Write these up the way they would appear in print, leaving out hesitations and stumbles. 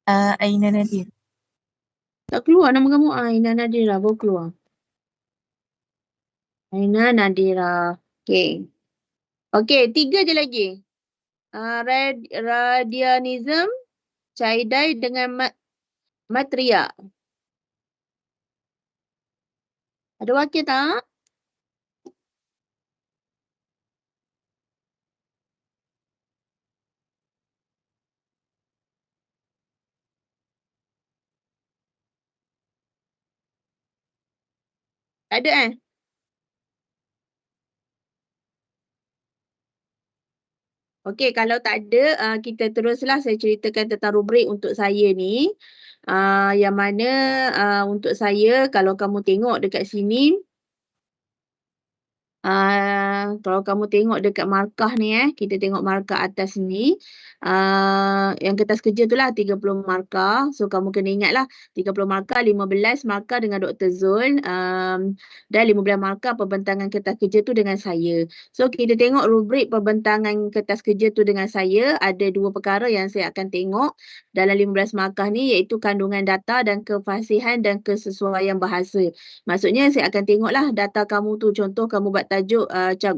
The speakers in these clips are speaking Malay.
Aina Nadir. Tak keluar nama kamu. Aina Nadira baru keluar. Aina Nadira. Okay. Okay, 3 je lagi. Radianism, Caidai dengan Matria. Ada wakil tak? Ada Okey, kalau tak ada, kita teruslah saya ceritakan tentang rubrik untuk saya ni. Yang mana untuk saya, kalau kamu tengok dekat sini, kalau kamu tengok dekat markah ni kita tengok markah atas ni. Yang kertas kerja tu lah 30 markah. So kamu kena ingat lah 30 markah, 15 markah dengan Dr. Zul, dan 15 markah pembentangan kertas kerja tu dengan saya. So kita tengok rubrik pembentangan kertas kerja tu dengan saya, ada 2 perkara yang saya akan tengok dalam 15 markah ni, iaitu kandungan data dan kefasihan dan kesesuaian bahasa. Maksudnya saya akan tengoklah data kamu tu, contoh kamu buat tajuk Cah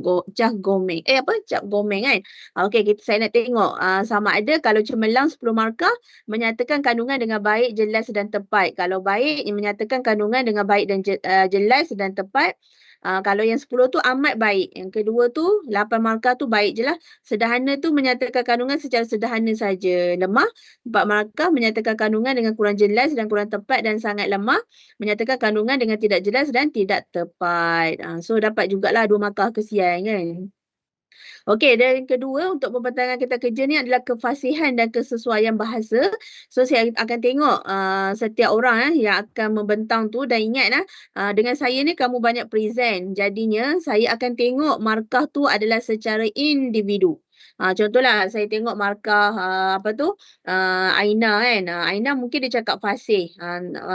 Gomeng. Cah Gomeng kan. Okey, saya nak tengok sama ada kalau cemerlang 10 markah menyatakan kandungan dengan baik, jelas dan tepat. Kalau baik menyatakan kandungan dengan baik dan jelas dan tepat. Kalau yang 10 tu amat baik. Yang kedua tu 8 markah tu baik je lah. Sederhana tu menyatakan kandungan secara sederhana saja. Lemah 4 markah menyatakan kandungan dengan kurang jelas dan kurang tepat dan sangat lemah menyatakan kandungan dengan tidak jelas dan tidak tepat. So dapat jugalah 2 markah kesian kan. Okey, dan yang kedua untuk pembentangan kertas kerja ni adalah kefasihan dan kesesuaian bahasa. So saya akan tengok setiap orang yang akan membentang tu, dan ingat dengan saya ni kamu banyak present. Jadinya saya akan tengok markah tu adalah secara individu. Contohlah saya tengok markah Aina kan. Aina mungkin dia cakap fasih.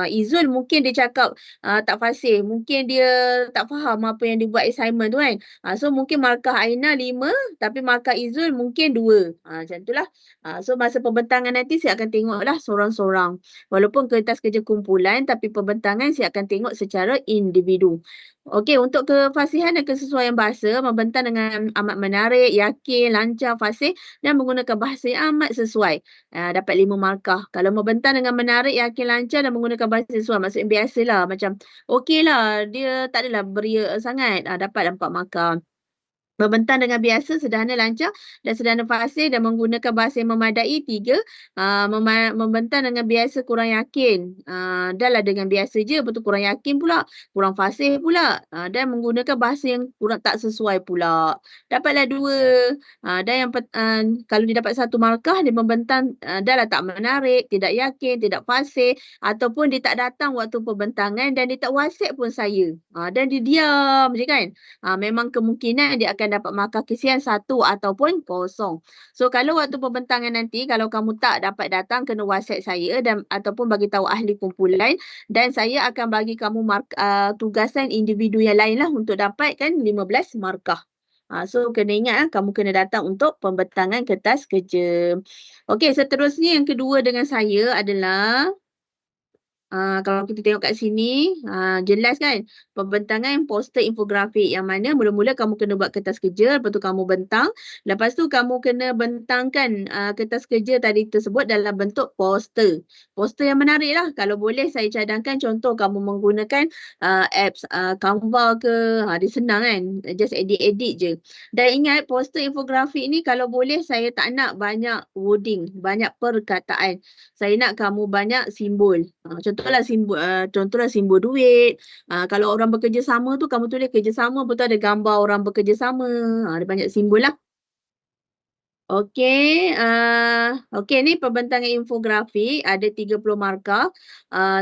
Izul mungkin dia cakap tak fasih. Mungkin dia tak faham apa yang dia buat assignment tu kan. So mungkin markah Aina 5 tapi markah Izul mungkin 2. Macam itulah. So masa pembentangan nanti saya akan tengoklah seorang-seorang. Walaupun kertas kerja kumpulan tapi pembentangan saya akan tengok secara individu. Okey, untuk kefasihan dan kesesuaian bahasa, membentang dengan amat menarik, yakin, lancar, fasih dan menggunakan bahasa yang amat sesuai. Dapat 5 markah. Kalau membentang dengan menarik, yakin, lancar dan menggunakan bahasa sesuai, maksudnya biasalah. Macam okeylah, dia tak adalah beria sangat. Dapat 4 markah. Membentang dengan biasa, sederhana, lancar dan sederhana fasih dan menggunakan bahasa yang memadai 3. Membentang dengan biasa, kurang yakin. Dah lah dengan biasa je, betul kurang yakin pula. Kurang fasih pula. Dan menggunakan bahasa yang kurang tak sesuai pula. Dapatlah 2. Dan yang kalau dia dapat 1 markah, dia membentang dah lah tak menarik, tidak yakin, tidak fasih. Ataupun dia tak datang waktu pembentangan dan dia tak WhatsApp pun saya. Dan dia diam je kan. Memang kemungkinan dia akan dapat markah kesian 1 ataupun 0. So kalau waktu pembentangan nanti, kalau kamu tak dapat datang, kena WhatsApp saya dan ataupun bagi tahu ahli kumpulan, dan saya akan bagi kamu tugasan individu yang lain lah untuk dapatkan 15 markah. So kena ingat kamu kena datang untuk pembentangan kertas kerja. Okey, seterusnya yang kedua dengan saya adalah kalau kita tengok kat sini, jelas kan pembentangan poster infografik, yang mana mula-mula kamu kena buat kertas kerja, lepas tu kamu bentang, lepas tu kamu kena bentangkan kertas kerja tadi tersebut dalam bentuk poster. Poster yang menarik lah. Kalau boleh saya cadangkan contoh kamu menggunakan apps Canva ke, dia senang kan, just edit-edit je. Dan ingat poster infografik ni kalau boleh saya tak nak banyak wording, banyak perkataan. Saya nak kamu banyak simbol. Contohlah simbol duit. Kalau orang bekerja sama tu kamu tulis kerjasama, betul ada gambar orang bekerja sama. Ada banyak simbol lah. Okey, ni pembentangan infografik ada 30 markah.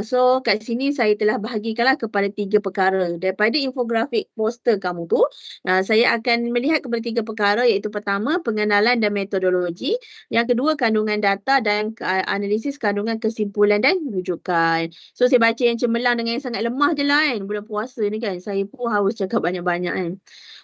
So kat sini saya telah bahagikanlah kepada 3 perkara. Daripada infografik poster kamu tu, saya akan melihat kepada 3 perkara, iaitu pertama pengenalan dan metodologi, yang kedua kandungan data dan analisis kandungan kesimpulan dan rujukan. So saya baca yang cemerlang dengan yang sangat lemah je lah kan. Bulan puasa ni kan, saya pun haus cakap banyak-banyak kan.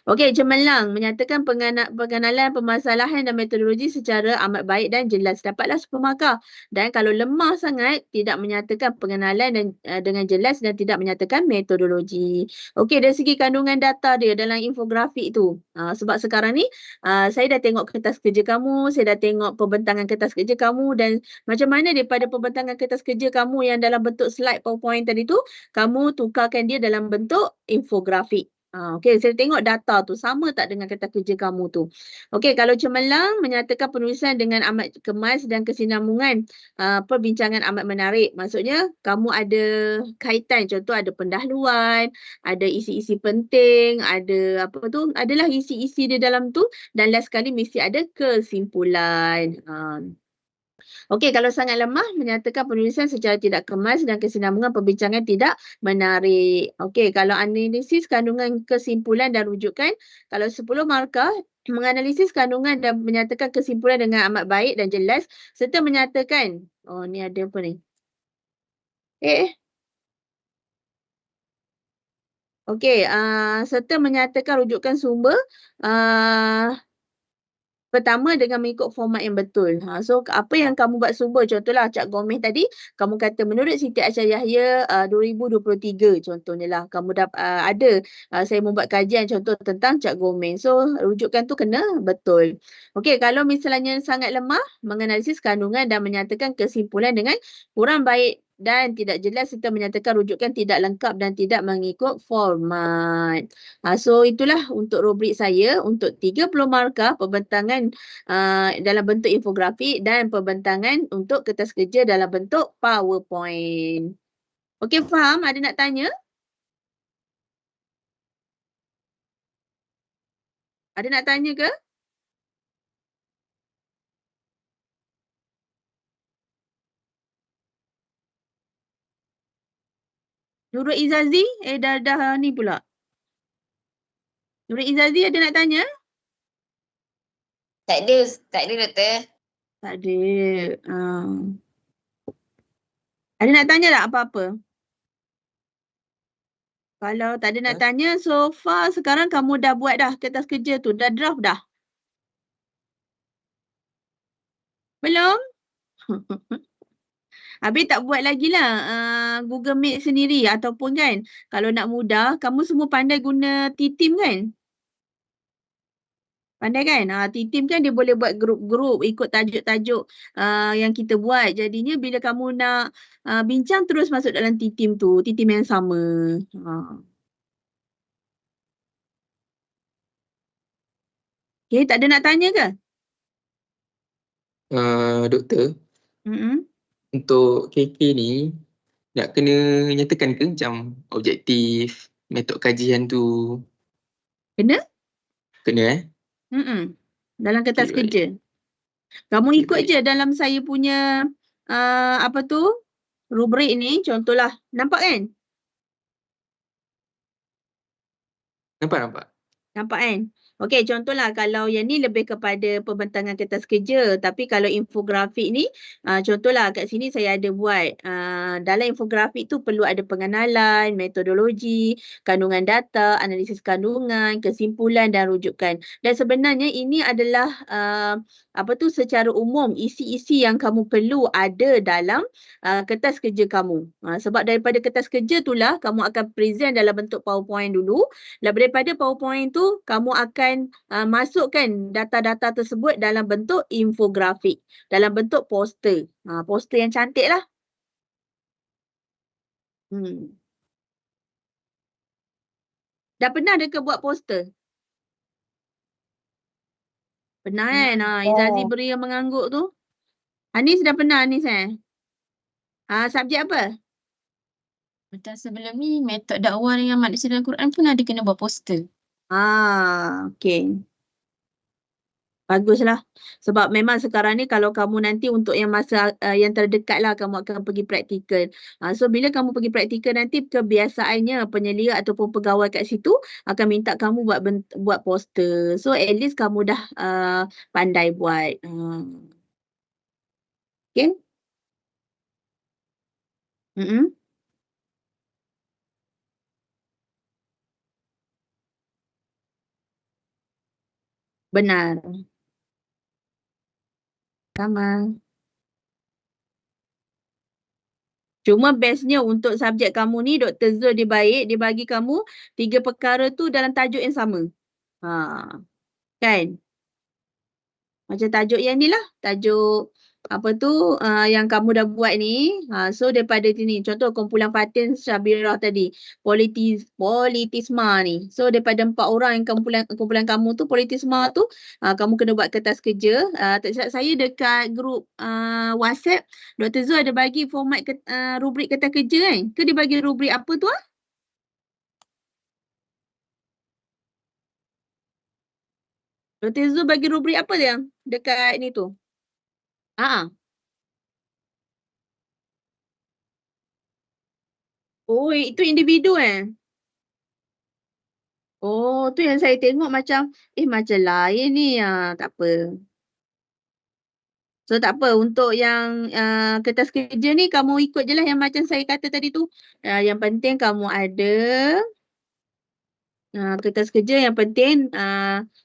Okey, cemerlang menyatakan pengenalan permasalahan dan metodologi secara amat baik dan jelas. Dapatlah 10 markah. Dan kalau lemah sangat, tidak menyatakan pengenalan dan dengan jelas dan tidak menyatakan metodologi. Okey, dari segi kandungan data dia dalam infografik tu. Sebab sekarang ni saya dah tengok kertas kerja kamu, saya dah tengok pembentangan kertas kerja kamu dan macam mana daripada pembentangan kertas kerja kamu yang dalam bentuk slide PowerPoint tadi tu, kamu tukarkan dia dalam bentuk infografik. Okey, saya tengok data tu sama tak dengan kertas kerja kamu tu. Okey, kalau cemerlang menyatakan penulisan dengan amat kemas dan kesinambungan, perbincangan amat menarik. Maksudnya kamu ada kaitan, contoh ada pendahuluan, ada isi-isi penting, ada apa tu, adalah isi-isi di dalam tu dan last sekali mesti ada kesimpulan. Okey, kalau sangat lemah menyatakan penulisan secara tidak kemas dan kesinambungan perbincangan tidak menarik. Okey, kalau analisis kandungan kesimpulan dan rujukan, kalau 10 markah menganalisis kandungan dan menyatakan kesimpulan dengan amat baik dan jelas serta menyatakan, oh ni ada apa ni? Okey, serta menyatakan rujukan sumber pertama dengan mengikut format yang betul. So apa yang kamu buat sumber, contohlah Cak Gomez tadi, kamu kata menurut Siti Aisyah Yahya 2023 contohnya lah. Kamu ada saya membuat kajian contoh tentang Cak Gomez. So rujukan tu kena betul. Okey, kalau misalnya sangat lemah, menganalisis kandungan dan menyatakan kesimpulan dengan kurang baik dan tidak jelas serta menyatakan rujukan tidak lengkap dan tidak mengikut format. So itulah untuk rubrik saya untuk 30 markah pembentangan dalam bentuk infografik dan pembentangan untuk kertas kerja dalam bentuk PowerPoint. Okey, faham? Ada nak tanya? Ada nak tanya ke? Nurul Izazi? Dah ni pula. Nurul Izazi ada nak tanya? Tak ada doktor. Tak ada. Ada nak tanya tak apa-apa? Kalau tak ada nak tanya, so far sekarang kamu dah buat dah kertas kerja tu? Dah draft dah? Belum? Habis tak buat lagi lah Google Meet sendiri ataupun kan kalau nak mudah, kamu semua pandai guna T-Team kan? Pandai kan? T-Team kan dia boleh buat grup-grup ikut tajuk-tajuk yang kita buat. Jadinya bila kamu nak bincang terus masuk dalam T-Team tu, T-Team yang sama. Okay, tak ada nak tanya ke? Doktor, untuk KK ni nak kena nyatakan ke macam objektif metod kajian tu? Kena? Kena Dalam kertas Okay, kerja. Kamu Okay, ikut baik. je dalam saya punya apa tu? Rubrik ni contohlah. Nampak kan? Nampak? Nampak kan? Okey, contohlah kalau yang ni lebih kepada pembentangan kertas kerja. Tapi kalau infografik ni, contohlah kat sini saya ada buat. Dalam infografik tu perlu ada pengenalan, metodologi, kandungan data, analisis kandungan, kesimpulan dan rujukan. Dan sebenarnya ini adalah secara umum isi-isi yang kamu perlu ada dalam kertas kerja kamu. Sebab daripada kertas kerja itulah kamu akan present dalam bentuk PowerPoint dulu. Daripada PowerPoint tu, kamu akan masukkan data-data tersebut dalam bentuk infografik, dalam bentuk poster. Poster yang cantik lah. Dah pernah ada ke buat poster? Pernah kan? Izazi beri yang mengangguk tu. Anis dah pernah Anis subjek apa? Macam sebelum ni metod dakwah dengan manusia dalam Quran pun ada kena buat poster. Okey. Baguslah. Sebab memang sekarang ni kalau kamu nanti untuk yang masa yang terdekat lah kamu akan pergi praktikal. So bila kamu pergi praktikal nanti kebiasaannya penyelia ataupun pegawai kat situ akan minta kamu buat poster. So at least kamu dah pandai buat. Okay? Benar. Sama. Cuma bestnya untuk subjek kamu ni, Dr. Zul dia baik, dia bagi kamu 3 perkara tu dalam tajuk yang sama. Kan? Macam tajuk yang ni lah, tajuk apa tu yang kamu dah buat ni. So daripada sini, contoh kumpulan Fatin Syabirah tadi, politisma ni. So daripada 4 orang yang kumpulan kamu tu, politisma tu, kamu kena buat kertas kerja. Tak silap saya dekat grup WhatsApp, Dr. Zul ada bagi format rubrik kertas kerja kan? Ke dia bagi rubrik apa tu Dr. Zul bagi rubrik apa dia dekat ni tu? Oh, itu individu Oh, tu yang saya tengok macam macam lain ni. Tak apa. So tak apa, untuk yang kertas kerja ni kamu ikut je lah yang macam saya kata tadi tu. Yang penting kamu ada kertas kerja, yang penting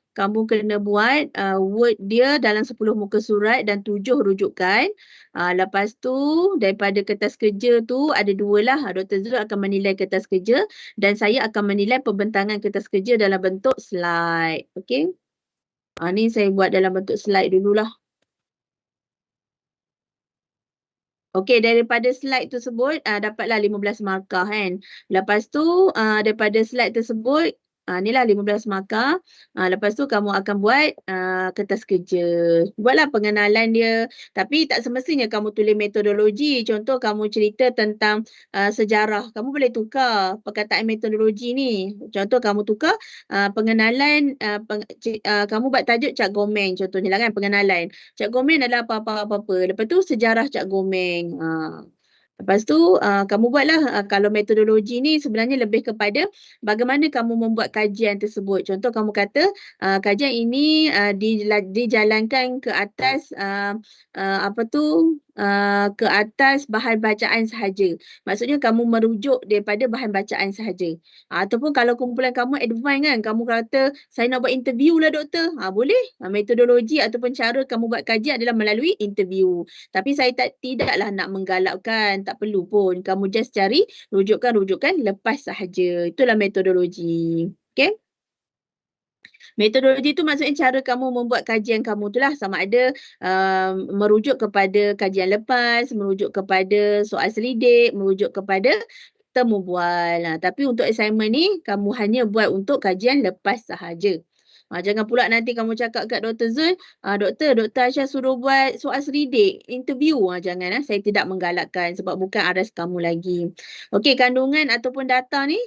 kamu kena buat word dia dalam 10 muka surat dan 7 rujukan. Lepas tu daripada kertas kerja tu ada 2 lah. Dr. Zul akan menilai kertas kerja dan saya akan menilai pembentangan kertas kerja dalam bentuk slide. Okey. Ni saya buat dalam bentuk slide dululah. Okey, daripada slide tersebut dapatlah 15 markah kan. Lepas tu daripada slide tersebut inilah 15 markah. Lepas tu kamu akan buat kertas kerja. Buatlah pengenalan dia. Tapi tak semestinya kamu tulis metodologi. Contoh kamu cerita tentang sejarah. Kamu boleh tukar perkataan metodologi ni. Contoh kamu tukar pengenalan, kamu buat tajuk Cak Gomeng contohnya lah kan, pengenalan. Cak Gomeng adalah apa-apa. Lepas tu sejarah Cak Gomeng. Lepas tu kamu buatlah kalau metodologi ni sebenarnya lebih kepada bagaimana kamu membuat kajian tersebut. Contoh kamu kata kajian ini dijalankan ke atas ke atas bahan bacaan sahaja. Maksudnya kamu merujuk daripada bahan bacaan sahaja. Ataupun kalau kumpulan kamu advance kan, kamu kata saya nak buat interview lah doktor. Boleh. Metodologi ataupun cara kamu buat kajian adalah melalui interview. Tapi saya tidaklah nak menggalakkan, tak perlu pun. Kamu just cari rujukan-rujukan lepas sahaja. Itulah metodologi. Okay? Metodologi tu maksudnya cara kamu membuat kajian kamu tu lah, sama ada merujuk kepada kajian lepas, merujuk kepada soal selidik, merujuk kepada temu bual. Tapi untuk assignment ni kamu hanya buat untuk kajian lepas sahaja. Jangan pula nanti kamu cakap kat Dr. Zul, Dr. Aisyah suruh buat soal selidik, interview. Jangan, saya tidak menggalakkan sebab bukan aras kamu lagi. Okey, kandungan ataupun data ni,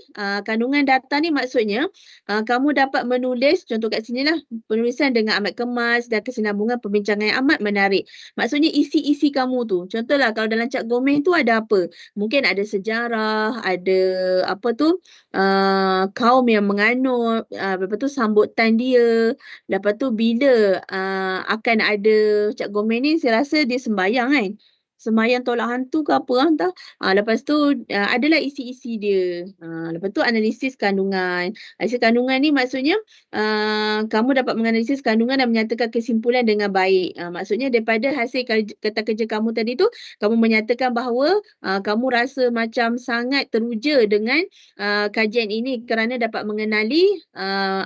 kandungan data ni maksudnya kamu dapat menulis, contoh kat sini lah, penulisan dengan amat kemas dan kesinambungan perbincangan yang amat menarik. Maksudnya isi-isi kamu tu. Contohlah kalau dalam Cak Gomeng tu ada apa? Mungkin ada sejarah, ada kaum yang menganut, lepas tu sambutan dia, lepas tu bila akan ada Cak Gomeng ni, saya rasa dia sembahyang kan, sembahyang tolak hantu ke apa entah. Lepas tu adalah isi-isi dia. Lepas tu analisis kandungan. Analisis kandungan ni maksudnya kamu dapat menganalisis kandungan dan menyatakan kesimpulan dengan baik. Maksudnya daripada hasil kertas kerja kamu tadi tu, kamu menyatakan bahawa kamu rasa macam sangat teruja dengan kajian ini kerana dapat mengenali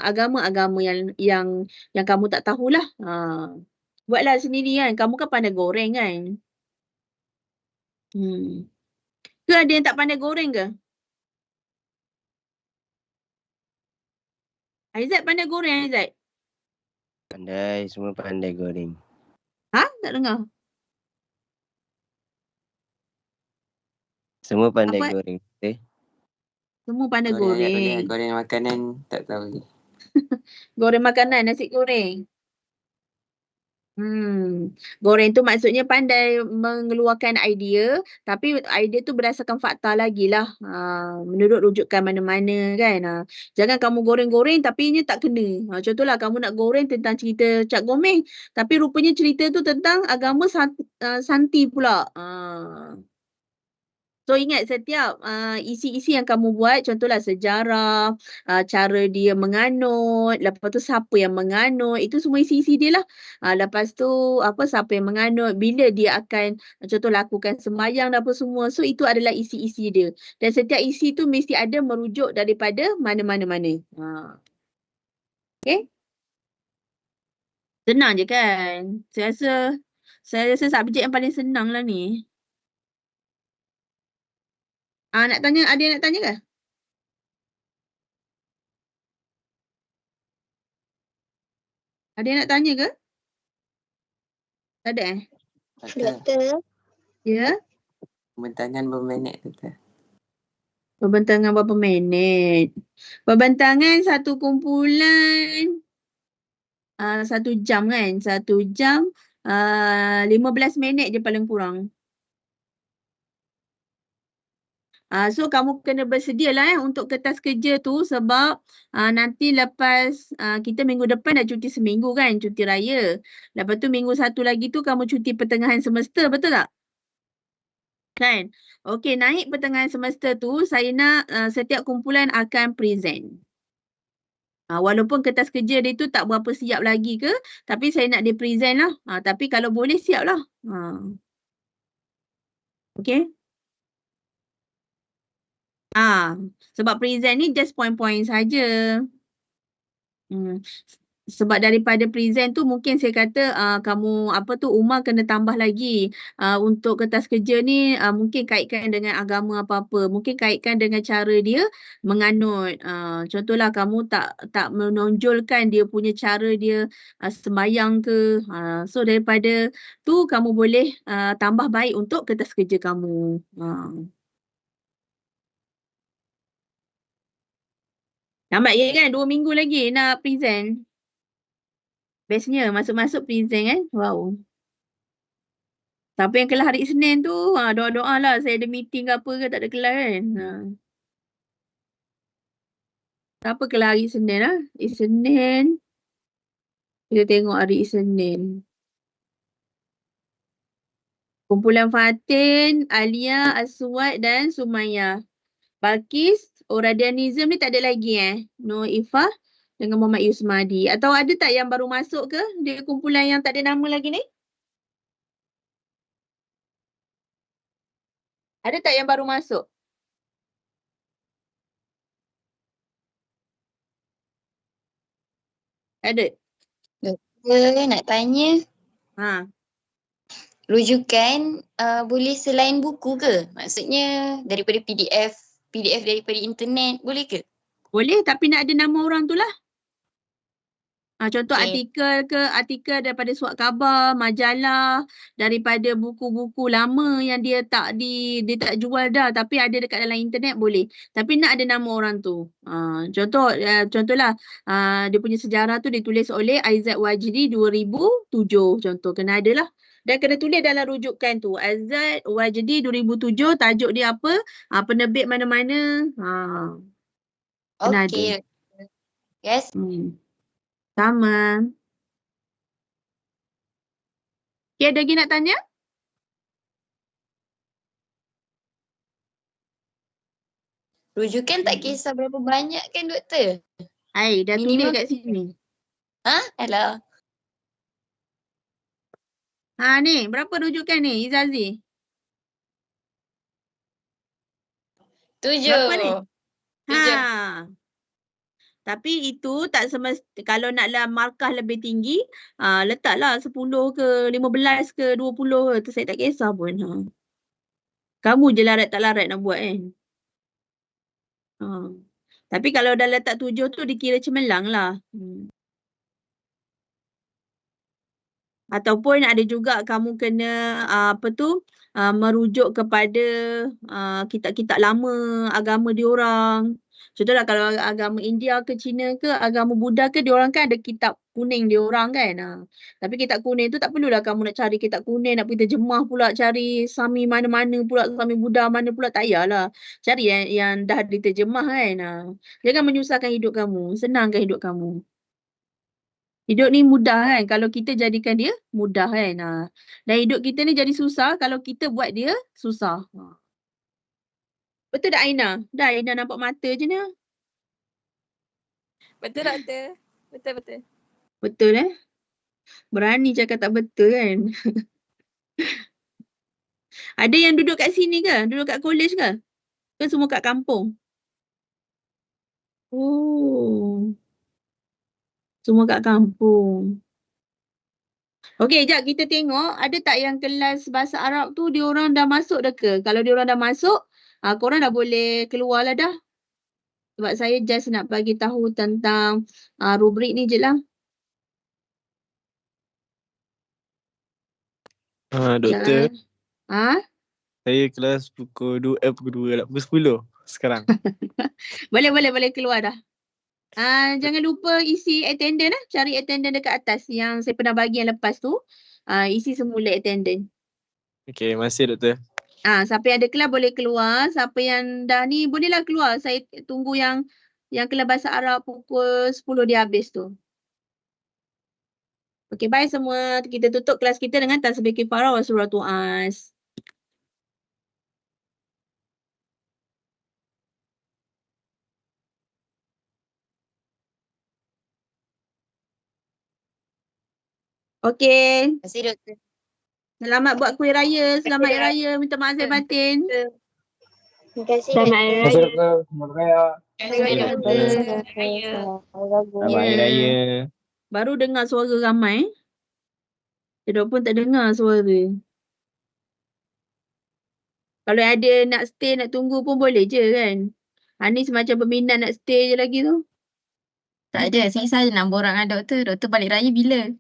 agama-agama yang kamu tak tahulah. Buatlah sendiri kan. Kamu kan pandai goreng kan. Ke ada yang tak pandai goreng ke? Aizat pandai goreng Aizat? Pandai, semua pandai goreng. Tak dengar. Semua pandai goreng. Semua pandai goreng. Goreng makanan tak tahu lagi. Goreng makanan, nasi goreng. Goreng tu maksudnya pandai mengeluarkan idea, tapi idea tu berdasarkan fakta lagi lah. Menurut rujukan mana-mana kan. Jangan kamu goreng-goreng tapi ianya tak kena. Contohlah kamu nak goreng tentang cerita Cak Gomeng, tapi rupanya cerita tu tentang agama Santi pula. So ingat setiap isi-isi yang kamu buat, contohlah sejarah, cara dia menganut, lepas tu siapa yang menganut, itu semua isi-isi dia lah. Lepas tu siapa yang menganut, bila dia akan contoh lakukan sembahyang dan apa semua. So itu adalah isi-isi dia. Dan setiap isi tu mesti ada merujuk daripada mana-mana-mana. Okay? Senang je kan? Saya rasa subjek yang paling senang lah ni. Nak tanya, ada yang nak tanya ke? Ada yang nak tanya ke? Tak ada Doktor, Ya? pembentangan berapa minit doktor? Perbentangan berapa minit? Perbentangan satu kumpulan 1 jam kan? 1 jam 15 minit je paling kurang. So kamu kena bersedia lah untuk kertas kerja tu sebab nanti lepas kita minggu depan dah cuti seminggu kan, cuti raya. Lepas tu minggu satu lagi tu kamu cuti pertengahan semester, betul tak? Kan? Okey, naik pertengahan semester tu saya nak setiap kumpulan akan present. Walaupun kertas kerja dia tu tak berapa siap lagi ke, tapi saya nak dia present lah. Tapi kalau boleh siap lah. Okey? Sebab present ni just point-point saja. Sebab daripada present tu mungkin saya kata kamu Umar kena tambah lagi untuk kertas kerja ni mungkin kaitkan dengan agama apa-apa, mungkin kaitkan dengan cara dia menganut. Contohlah kamu tak menonjolkan dia punya cara dia sembahyang ke. So daripada tu kamu boleh tambah baik untuk kertas kerja kamu. Lambat je kan? 2 minggu lagi nak present. Bestnya masuk-masuk present kan. Wow. Siapa yang kelas hari Isnin tu, doa-doa lah saya ada meeting ke apa ke tak ada kelas kan. Siapa kelas hari Isnin lah? Isnin. Kita tengok hari Isnin. Kumpulan Fatin, Alia, Aswad dan Sumayyah. Balkis, Radianism ni tak ada lagi Nur Ifah dengan Muhammad Yusmadi. Atau ada tak yang baru masuk ke? Dia kumpulan yang tak ada nama lagi ni? Ada tak yang baru masuk? Ada? Doktor nak tanya, rujukan boleh selain buku ke? Maksudnya daripada PDF daripada internet boleh ke? Boleh, tapi nak ada nama orang tu lah. Contoh artikel daripada surat khabar, majalah, daripada buku-buku lama yang dia tak jual dah tapi ada dekat dalam internet boleh. Tapi nak ada nama orang tu. Contohlah dia punya sejarah tu ditulis oleh Aizat Wajdi 2007 contoh, kena ada lah. Dan kena tulis dalam rujukan tu. Aizat Wajdi 2007, tajuk dia apa, penerbit mana-mana. Kena ada. Yes. Sama. Okay, ada lagi nak tanya? Rujukan tak kisah berapa banyak kan doktor? Dah tulis kat sini. Alah. Ni, berapa rujukan ni, Izazi? 7. Berapa ni? 7. Tapi itu tak semestinya, kalau naklah markah lebih tinggi, letaklah 10 ke, 15 ke, 20 ke, tu saya tak kisah pun. Kamu je larat tak larat nak buat kan. Tapi kalau dah letak 7 tu dikira cemerlang lah. Ataupun ada juga kamu kena merujuk kepada kitab-kitab lama agama diorang. Contohlah kalau agama India ke Cina ke agama Buddha ke, diorang kan ada kitab kuning diorang kan. Tapi kitab kuning tu tak perlulah kamu nak cari kitab kuning, nak pergi terjemah pula, cari Sami mana-mana pula, Sami Buddha mana pula, tak payahlah. Cari yang dah diterjemah kan. Jangan menyusahkan hidup kamu, senangkan hidup kamu. Hidup ni mudah kan kalau kita jadikan dia mudah kan. Dan hidup kita ni jadi susah kalau kita buat dia susah. Betul tak Aina? Dah Aina nampak mata je ni. Betul doktor. Betul. Betul Berani cakap tak betul kan? Ada yang duduk kat sini ke? Duduk kat college ke? Ke semua kat kampung? Oh. Semua kat kampung. Okey, jap kita tengok ada tak yang kelas bahasa Arab tu diorang dah masuk dah ke? Kalau diorang dah masuk, korang dah boleh keluar lah dah. Sebab saya just nak bagi tahu tentang rubrik ni je lah. Doktor, Ha? saya kelas pukul 2 lah, pukul 10 sekarang. Boleh keluar dah. Jangan lupa isi attendance cari attendance dekat atas yang saya pernah bagi yang lepas tu. Isi semula attendance. Okey, masih doktor. Siapa yang ada kelas boleh keluar, siapa yang dah ni bolehlah keluar. Saya tunggu yang kelas bahasa Arab pukul 10 dia habis tu. Okey, bye semua. Kita tutup kelas kita dengan tasbih kifarah wa suratul as. Okey. Terima kasih doktor. Selamat buat kuih raya. Selamat Hari Raya. Minta maaf saya batin. Terima kasih Selamat Hari Raya. Selamat Raya. Selamat Raya. Selamat Hari Raya. Baru dengar suara ramai. Saya pun tak dengar suara. Kalau ada nak stay, nak tunggu pun boleh je kan. Ni semacam berminat nak stay je lagi tu. Tak ada, saya saja nak borak dengan doktor. Doktor balik raya bila?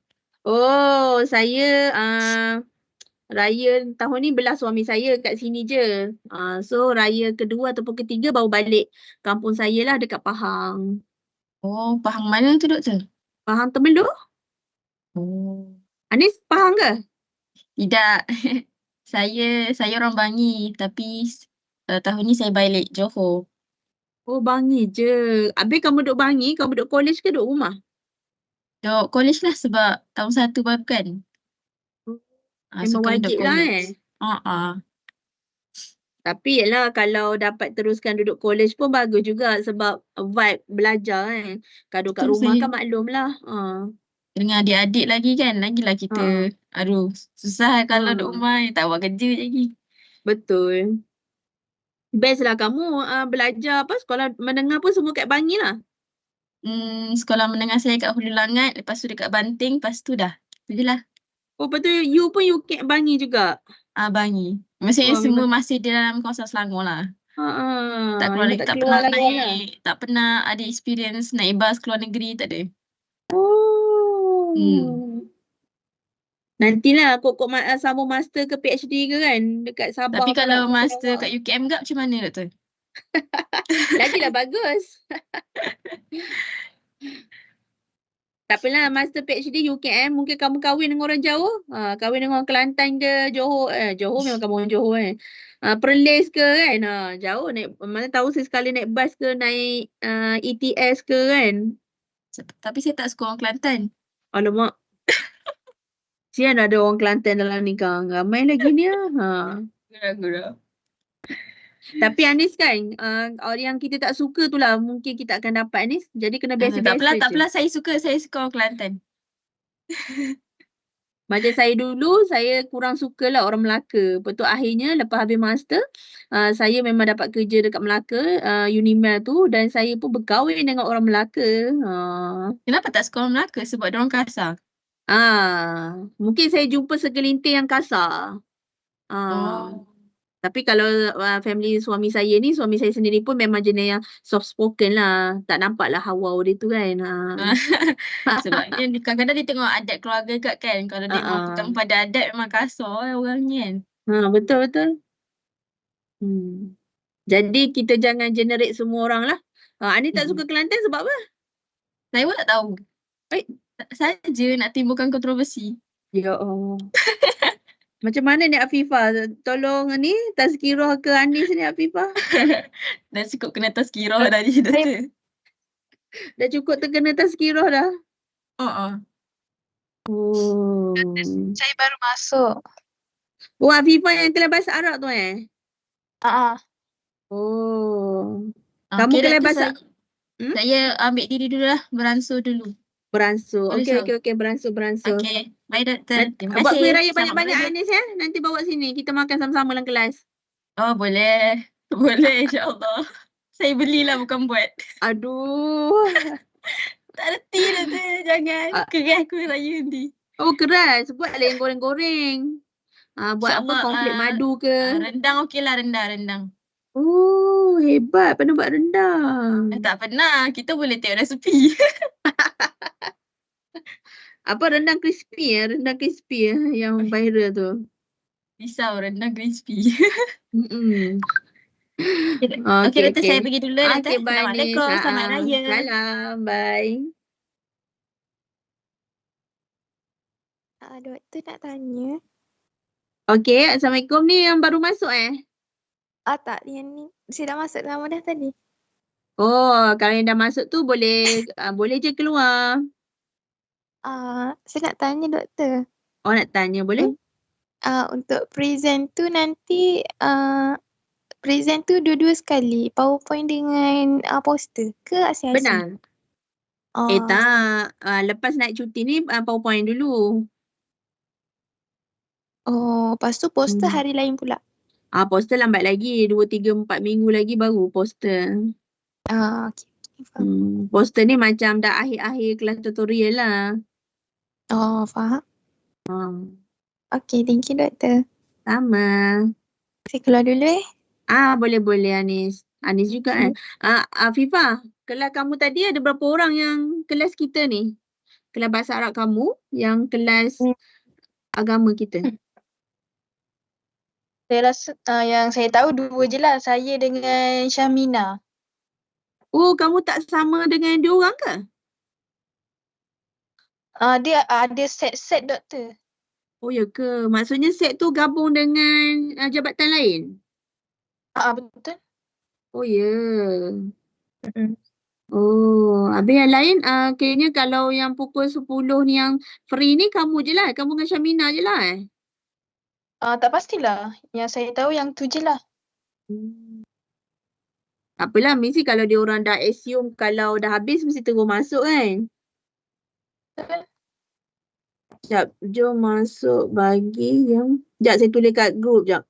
Oh, saya raya tahun ni belah suami saya kat sini je. So raya kedua ataupun ketiga baru balik kampung saya lah dekat Pahang. Oh, Pahang mana tu doktor? Pahang Temerloh? Oh. Anis Pahang ke? Tidak. Saya orang Bangi tapi tahun ni saya balik Johor. Oh, Bangi je. Habis kamu duduk Bangi, kamu duduk college ke duduk rumah? Duduk college lah sebab tahun 1 baru kan. Memang wajib lah Tapi yelah kalau dapat teruskan duduk college pun bagus juga sebab vibe belajar kan. Kalau kat Betul, rumah saya- kan maklum lah. Dengan adik-adik lagi kan, lagilah kita aduh susah kalau duduk rumah tak buat kerja je lagi. Betul. Best lah kamu belajar sekolah menengah pun semua kat Bangi lah. Sekolah menengah saya kat Hulu Langat, lepas tu dekat Banting, lepas tu dah. Tu je lah. Oh betul, you pun UKM Bangi juga? Bangi. Maksudnya Oh, semua masih di dalam kawasan Selangor lah. Tak keluar memang negeri, tak tak keluar pernah lagi lah. tak pernah ada experience naik bas keluar negeri, tak ada. Nantilah kok sambung master ke PhD ke kan dekat Sabah. Tapi kalau pula. master kat UKM GAP macam mana doktor? Lagilah bagus. Tak apalah, master PhD UKM mungkin kamu kahwin dengan orang Jawa. Kahwin dengan orang Kelantan ke Johor. Johor memang kamu orang Johor kan. Perlis ke kan. Jauh naik, mana tahu sekali naik bas ke naik ETS ke kan. Tapi saya tak suka orang Kelantan. Alamak. Sian ada orang Kelantan dalam nikah. Ramai lagi ni Gurau-gurau. Tapi Anis kan, orang yang kita tak suka tu lah mungkin kita akan dapat Anis. Jadi kena Tak biasa-biasa apalah, saya suka orang Kelantan. Macam saya dulu, saya kurang suka lah orang Melaka. Lepas tu akhirnya lepas habis master, saya memang dapat kerja dekat Melaka, Unimel tu, dan saya pun berkahwin dengan orang Melaka. Kenapa tak suka orang Melaka? Sebab dia orang kasar. Mungkin saya jumpa segelintir yang kasar. Tapi kalau family suami saya ni, suami saya sendiri pun memang jenis yang soft spoken lah. Tak nampak lah hawa dia tu kan. Sebabnya kadang-kadang dia tengok adat keluarga kat kan. Kalau dia memang pegang pada adat memang kasar orangnya kan. Betul-betul. Jadi kita jangan generate semua orang lah. Ani tak suka Kelantan sebab apa? Saya pun tak tahu. Saja nak timbulkan kontroversi. Ya Allah. Macam mana ni Afifah? Tolong ni tazkirah ke Anis ni Afifah? Dah cukup kena tazkirah dah je doktor. Dah cukup terkena tazkirah dah? Saya baru masuk. Oh, Afifah yang kelas bahasa Arab tu Oh. Kamu Okey kelas doktor, bahasa saya ambil diri dulu lah, beransur dulu. beransur. Boleh Okey, so? okey, beransur. Okey, bye doktor. Terima Buat kuih kasih. raya Selamat banyak-banyak bekerja. Anis ya. Nanti bawa sini. Kita makan sama-sama dalam kelas. Oh boleh. Boleh insyaAllah. Saya belilah bukan buat. Aduh. Tak reti doktor, jangan. Ah. Keras kuih raya nanti. Oh keras. Buatlah yang goreng-goreng. Buat apa InsyaAllah konflik madu ke? rendang okey lah, rendang. Oh, hebat pandai buat rendang. Tak pernah, kita boleh tengok resepi. Apa rendang crispy ya? Rendang crispy ya yang viral tu. Risau rendang crispy. Mm-mm. Okey doktor, saya pergi dulu doktor. Okey, bye Nis. Assalamualaikum, selamat raya. Salam, bye. Doktor nak tanya. Okey, Assalamualaikum ni yang baru masuk Tak, yang ni. Saya dah masuk lama dah tadi. Oh, kalau yang dah masuk tu boleh boleh je keluar. Saya nak tanya doktor. Oh, nak tanya boleh? Untuk present tu nanti present tu dua-dua sekali. PowerPoint dengan poster ke asing-asing? Benar. Tak. Lepas naik cuti ni PowerPoint dulu. Lepas tu poster hari lain pula. Poster lambat lagi. 2, 3, 4 minggu lagi baru poster. Okey. Faham. Poster ni macam dah akhir-akhir kelas tutorial lah. Faham. Okey, thank you doktor. Sama. Saya keluar dulu Boleh Anis. Anis juga Afifah, kelas kamu tadi ada berapa orang yang kelas kita ni? Kelas bahasa Arab kamu yang kelas agama kita? Saya rasa yang saya tahu 2 je lah, saya dengan Syamina. Oh, kamu tak sama dengan dia orang ke? Dia ada set-set doktor. Oh ya ke? Maksudnya set tu gabung dengan jabatan lain? Betul. Oh ya. Oh, habis yang lain kayaknya kalau yang pukul 10 ni yang free ni kamu je lah. Kamu dengan Syamina je lah Tak pastilah. Yang saya tahu yang tu je lah. Apalah, mesti kalau dia orang dah assume kalau dah habis mesti terus masuk kan? Sekejap, jom masuk bagi yang... Sekejap, saya tulis kat group sekejap.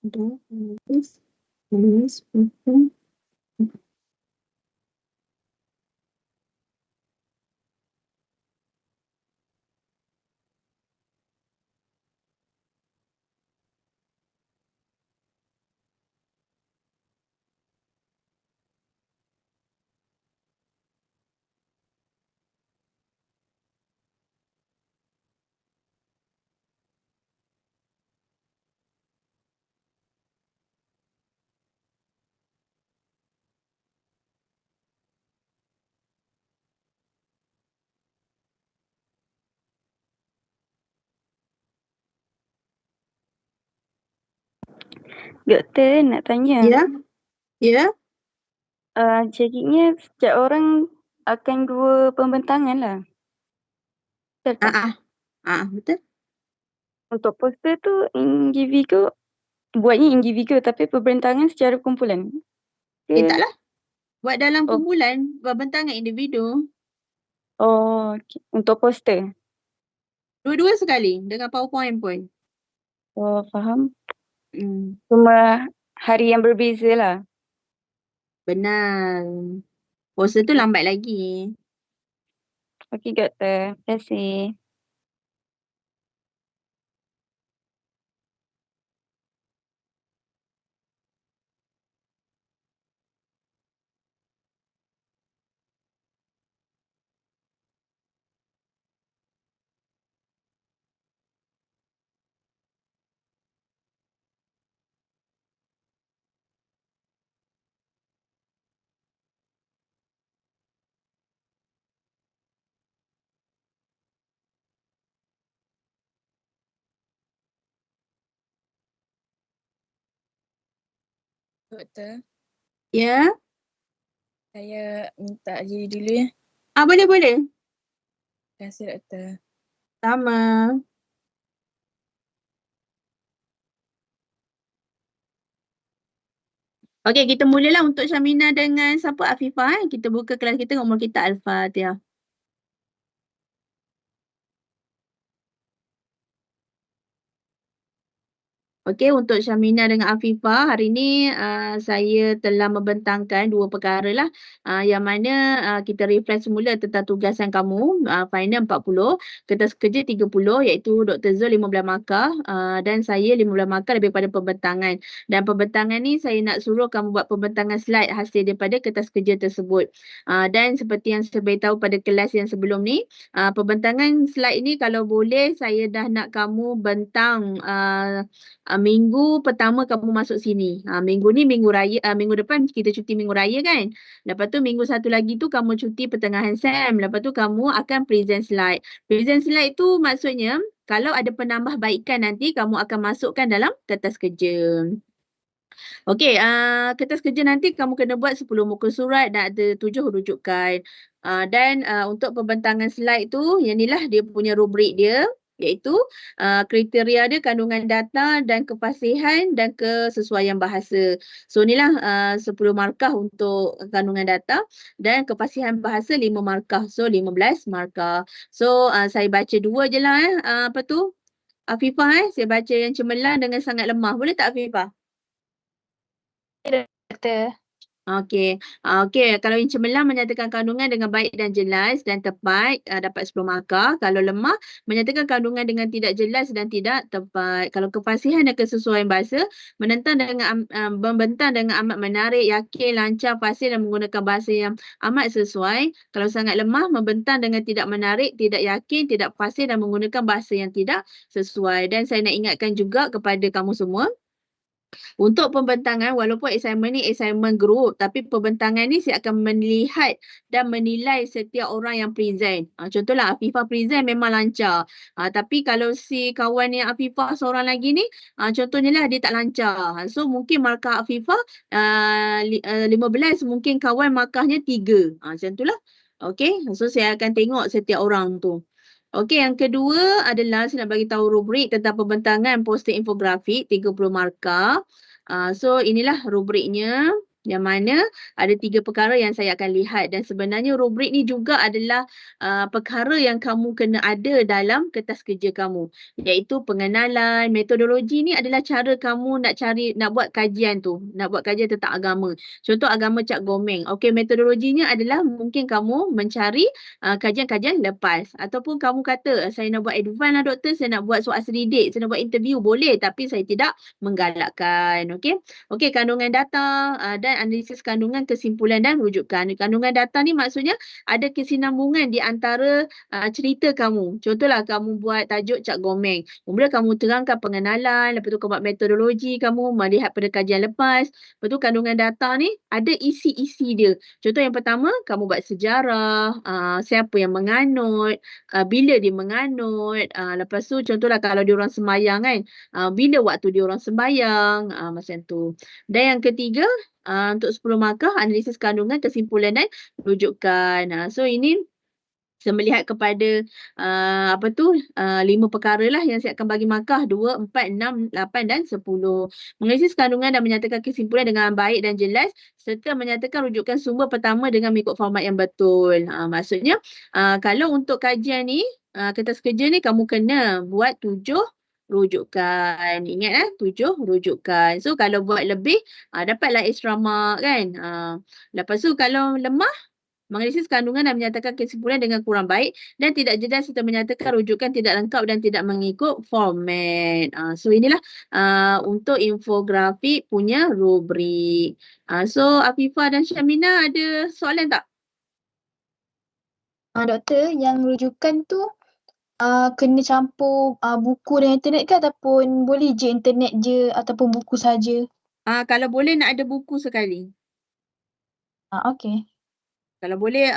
Dah habis. Doktor nak tanya. Ya? Jadinya setiap orang akan 2 pembentangan lah. Betul tak? Betul. Untuk poster tu individu, buatnya individu tapi pembentangan secara kumpulan. Taklah. Buat dalam kumpulan, pembentangan individu. Okay. Untuk poster? Dua-dua sekali dengan PowerPoint pun. Faham. Cuma hari yang berbeza lah. Benar. Poster tu lambat lagi. Okey doktor. Terima kasih. Doktor, Ya? saya minta diri dulu ya. Boleh. Terima kasih doktor. Sama. Okey, kita mulalah untuk Syamina dengan siapa? Afifah. Kita buka kelas kita dengan umur kita Al-Fatihah. Okey, untuk Syamina dengan Afifah, hari ni saya telah membentangkan dua perkara lah. Yang mana kita refresh semula tentang tugasan kamu. Final 40, kertas kerja 30, iaitu Dr. Zul 15 markah dan saya 15 markah lebih pada pembentangan. Dan pembentangan ni saya nak suruh kamu buat pembentangan slide hasil daripada kertas kerja tersebut. Dan seperti yang saya beritahu pada kelas yang sebelum ni, pembentangan slide ni kalau boleh saya dah nak kamu bentang minggu pertama kamu masuk sini. Minggu ni minggu raya, minggu depan kita cuti minggu raya kan. Lepas tu minggu satu lagi tu kamu cuti pertengahan SEM. Lepas tu kamu akan present slide. Present slide tu maksudnya kalau ada penambahbaikan nanti kamu akan masukkan dalam kertas kerja. Okey, kertas kerja nanti kamu kena buat 10 muka surat dan ada 7 rujukan. Dan untuk pembentangan slide tu, yang inilah dia punya rubrik dia, iaitu kriteria dia kandungan data dan kefasihan dan kesesuaian bahasa. So inilah 10 markah untuk kandungan data dan kefasihan bahasa 5 markah. So 15 markah. So saya baca dua je lah apa tu? Afifah saya baca yang cemerlang dengan sangat lemah. Boleh tak Afifah? Doktor. Okey. Okey, kalau yang cemerlang menyatakan kandungan dengan baik dan jelas dan tepat dapat 10 markah. Kalau lemah menyatakan kandungan dengan tidak jelas dan tidak tepat. Kalau kefasihan dan kesesuaian bahasa membentang dengan amat menarik, yakin, lancar, fasih dan menggunakan bahasa yang amat sesuai. Kalau sangat lemah membentang dengan tidak menarik, tidak yakin, tidak fasih dan menggunakan bahasa yang tidak sesuai. Dan saya nak ingatkan juga kepada kamu semua, untuk pembentangan, walaupun assignment ni assignment group, tapi pembentangan ni saya akan melihat dan menilai setiap orang yang present. Contohlah Afifah present memang lancar. Tapi kalau si kawan yang Afifah seorang lagi ni, contohnya lah dia tak lancar. So mungkin markah Afifah 15, mungkin kawan markahnya 3. Macam tu lah. Okay, so saya akan tengok setiap orang tu. Okey, yang kedua adalah saya nak bagi tahu rubrik tentang pembentangan poster infografik 30 markah. So inilah rubriknya, yang mana ada 3 perkara yang saya akan lihat dan sebenarnya rubrik ni juga adalah perkara yang kamu kena ada dalam kertas kerja kamu, iaitu pengenalan. Metodologi ni adalah cara kamu nak buat kajian tu, nak buat kajian tentang agama. Contoh agama Cak Gomeng. Okey, metodologinya adalah mungkin kamu mencari kajian-kajian lepas, ataupun kamu kata saya nak buat advance lah doktor, saya nak buat soal selidik, saya nak buat interview, boleh, tapi saya tidak menggalakkan. Okey. Okey, kandungan data dan analisis kandungan, kesimpulan dan rujukan. Kandungan data ni maksudnya ada kesinambungan di antara cerita kamu. Contohlah kamu buat tajuk Cak Gomeng. Mula kamu terangkan pengenalan, lepas tu kamu buat metodologi, kamu melihat pada kajian lepas. Lepas tu kandungan data ni ada isi-isi dia. Contoh yang pertama, kamu buat sejarah, siapa yang menganut, bila dia menganut. Lepas tu contohlah kalau dia orang sembahyang kan, bila waktu dia orang sembahyang, macam tu. Dan yang ketiga, untuk 10 markah analisis kandungan, kesimpulan dan rujukan. So ini saya melihat kepada 5 perkara lah yang saya akan bagi markah 2, 4, 6, 8 dan 10. Menganalisis kandungan dan menyatakan kesimpulan dengan baik dan jelas serta menyatakan rujukan sumber pertama dengan mengikut format yang betul. Maksudnya kalau untuk kajian ni, kertas kerja ni kamu kena buat 7 rujukan. Ingat 7 rujukan. So kalau buat lebih dapatlah extra mark kan. Lepas tu kalau lemah, menganalisis kandungan dan menyatakan kesimpulan dengan kurang baik dan tidak jelas serta menyatakan rujukan tidak lengkap dan tidak mengikut format. So inilah untuk infografik punya rubrik. So Afifah dan Syamina ada soalan tak? Doktor, yang rujukan tu kena campur buku dengan internet ke ataupun boleh je internet je ataupun buku saja? Kalau boleh nak ada buku sekali. Okey. Kalau boleh,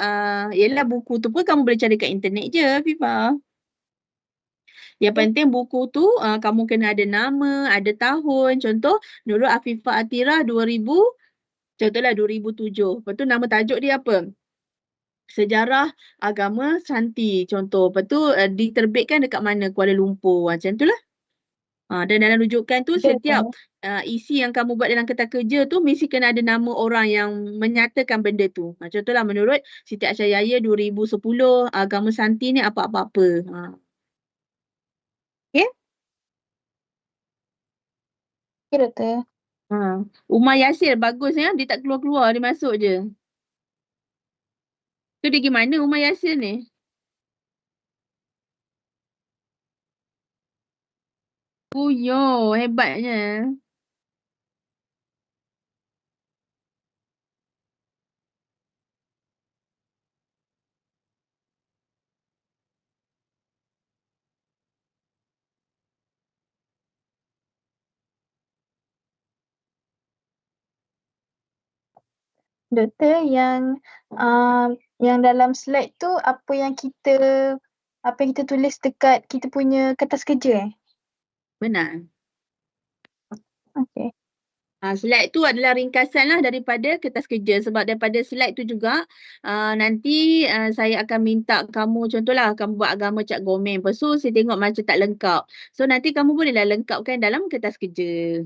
yelah buku tu pun kamu boleh cari kat internet je, Afifah. Yang penting buku tu kamu kena ada nama, ada tahun. Contoh Nurul Afifah Atirah 2000, contohlah 2007. Lepas tu nama tajuk dia apa? Sejarah Agama Santi contoh. Lepas tu diterbitkan dekat mana? Kuala Lumpur. Macam tu lah. Dan dalam rujukan tu Ya, setiap isi yang kamu buat dalam kertas kerja tu mesti kena ada nama orang yang menyatakan benda tu. Contohlah menurut Siti Aisyah 2010 agama Santi ni apa-apa-apa. Okay? okey doktor. Umar Yasir bagus ya, dia tak keluar-keluar, dia masuk je. Tu dia pergi mana Umar Yasir ni? Yo, hebatnya. Doktor, yang dalam slide tu apa yang kita tulis dekat kita punya kertas kerja Benar. Okey. Slide tu adalah ringkasan lah daripada kertas kerja. Sebab daripada slide tu juga nanti saya akan minta kamu, contohlah kamu buat agama Cak Gomeng. Lepas tu saya tengok macam tak lengkap. So nanti kamu bolehlah lengkapkan dalam kertas kerja.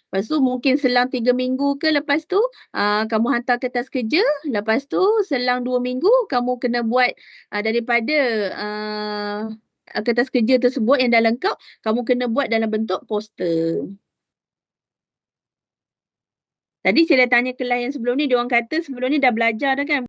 Lepas tu mungkin selang 3 minggu ke lepas tu kamu hantar kertas kerja. Lepas tu selang 2 minggu kamu kena buat daripada kertas kerja tersebut yang dah lengkap, kamu kena buat dalam bentuk poster. Tadi saya dah tanya kelas yang sebelum ni, diorang kata sebelum ni dah belajar dah kan.